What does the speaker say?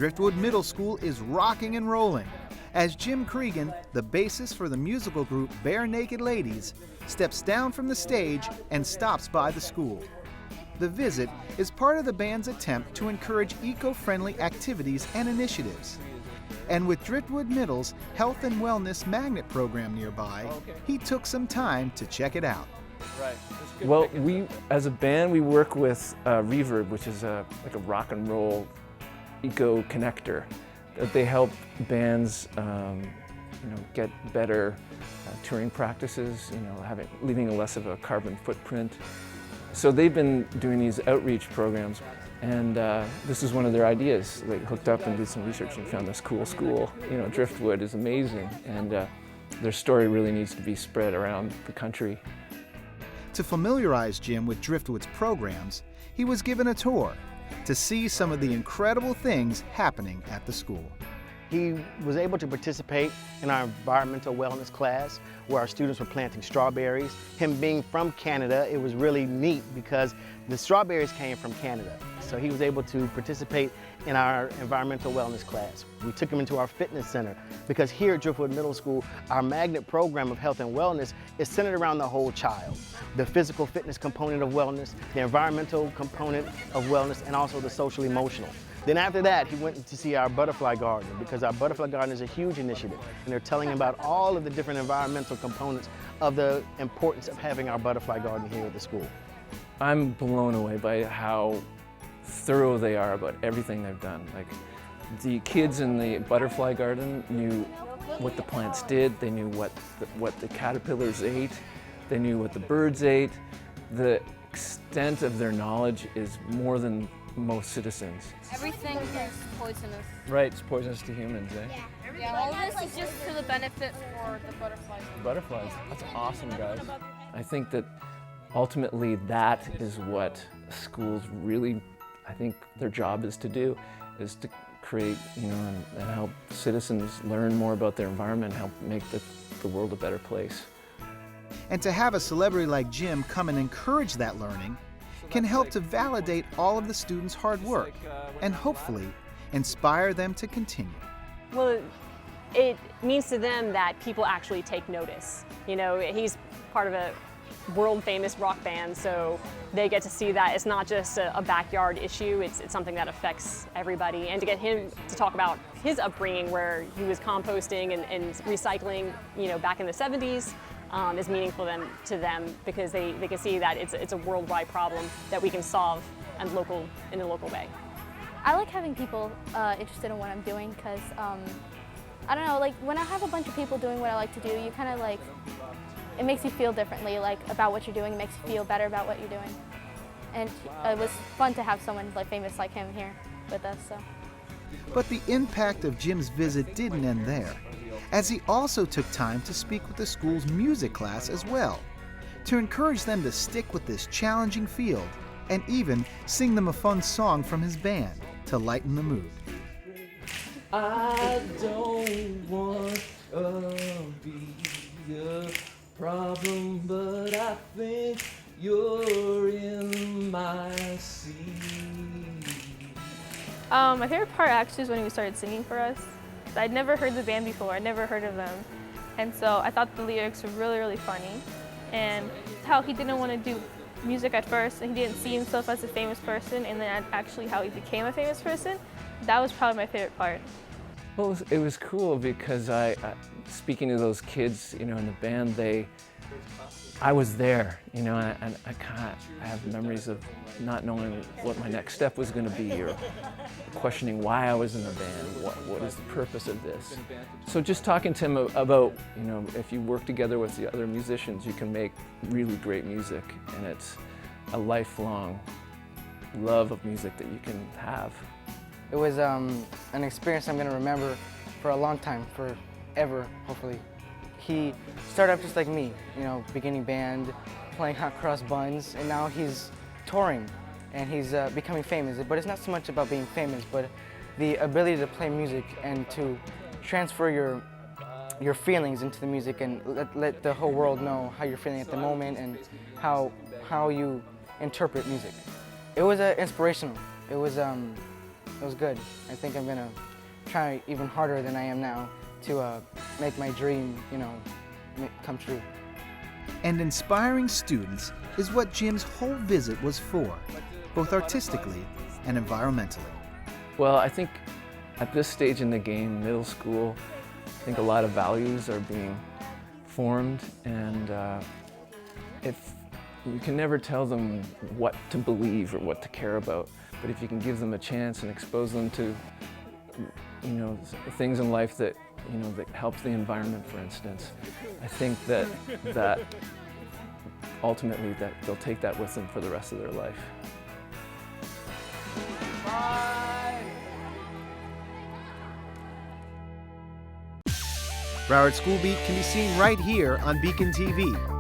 Driftwood Middle School is rocking and rolling as Jim Creegan, the bassist for the musical group Barenaked Ladies, steps down from the stage and stops by the school. The visit is part of the band's attempt to encourage eco-friendly activities and initiatives. And with Driftwood Middle's Health and Wellness Magnet program nearby, he took some time to check it out. Well, as a band, we work with Reverb, which is like a rock and roll eco connector. They help bands, get better touring practices, leaving less of a carbon footprint. So they've been doing these outreach programs, and this is one of their ideas. They hooked up and did some research and found this cool school. Driftwood is amazing, and their story really needs to be spread around the country. To familiarize Jim with Driftwood's programs, he was given a tour to see some of the incredible things happening at the school. He was able to participate in our environmental wellness class where our students were planting strawberries. Him being from Canada, it was really neat because the strawberries came from Canada. So he was able to participate in our environmental wellness class. We took him into our fitness center because here at Driftwood Middle School, our magnet program of health and wellness is centered around the whole child. The physical fitness component of wellness, the environmental component of wellness, and also the social emotional. Then after that, he went to see our butterfly garden because our butterfly garden is a huge initiative, and they're telling him about all of the different environmental components of the importance of having our butterfly garden here at the school. I'm blown away by how thorough they are about everything they've done. Like, the kids in the butterfly garden knew what the plants did, they knew what the caterpillars ate, they knew what the birds ate. The extent of their knowledge is more than most citizens. Everything is poisonous. Right, it's poisonous to humans, eh? Yeah, all this is just to the benefit for the butterflies. Butterflies, that's awesome, guys. I think that ultimately that is what schools really, I think their job is to do, is to create, and help citizens learn more about their environment, help make the world a better place. And to have a celebrity like Jim come and encourage that learning can help to validate all of the students' hard work and hopefully inspire them to continue. Well, it means to them that people actually take notice. He's part of a world-famous rock band, so they get to see that it's not just a backyard issue, it's something that affects everybody. And to get him to talk about his upbringing where he was composting and recycling, back in the 70s, is meaningful to them because they can see that it's a worldwide problem that we can solve in a local way. I like having people interested in what I'm doing because, I don't know, like when I have a bunch of people doing what I like to do, you kind of it makes you feel differently about what you're doing, it makes you feel better about what you're doing. And it was fun to have someone famous like him here with us. So. But the impact of Jim's visit didn't end there, as he also took time to speak with the school's music class as well, to encourage them to stick with this challenging field and even sing them a fun song from his band to lighten the mood. I don't want to be a problem, but I think you're in my seat. My favorite part actually is when he started singing for us. I'd never heard the band before, I'd never heard of them. And so I thought the lyrics were really, really funny. And how he didn't want to do music at first, and he didn't see himself as a famous person, and then actually how he became a famous person, that was probably my favorite part. Well, it was cool because speaking to those kids, in the band, I was there, and I have memories of not knowing what my next step was going to be, or questioning why I was in the band, what is the purpose of this. So just talking to him about, if you work together with the other musicians, you can make really great music, and it's a lifelong love of music that you can have. It was an experience I'm going to remember for a long time, forever, hopefully. He started off just like me, beginning band, playing hot cross buns, and now he's touring and he's becoming famous. But it's not so much about being famous, but the ability to play music and to transfer your feelings into the music and let the whole world know how you're feeling at the moment and how you interpret music. It was inspirational. It was it was good. I think I'm gonna try even harder than I am now to make my dream, come true. And inspiring students is what Jim's whole visit was for, both artistically and environmentally. Well, I think at this stage in the game, middle school, I think a lot of values are being formed, and if you can never tell them what to believe or what to care about, but if you can give them a chance and expose them to, things in life that, that help the environment, for instance, I think that ultimately that they'll take that with them for the rest of their life. Broward School Beat can be seen right here on BECON-TV.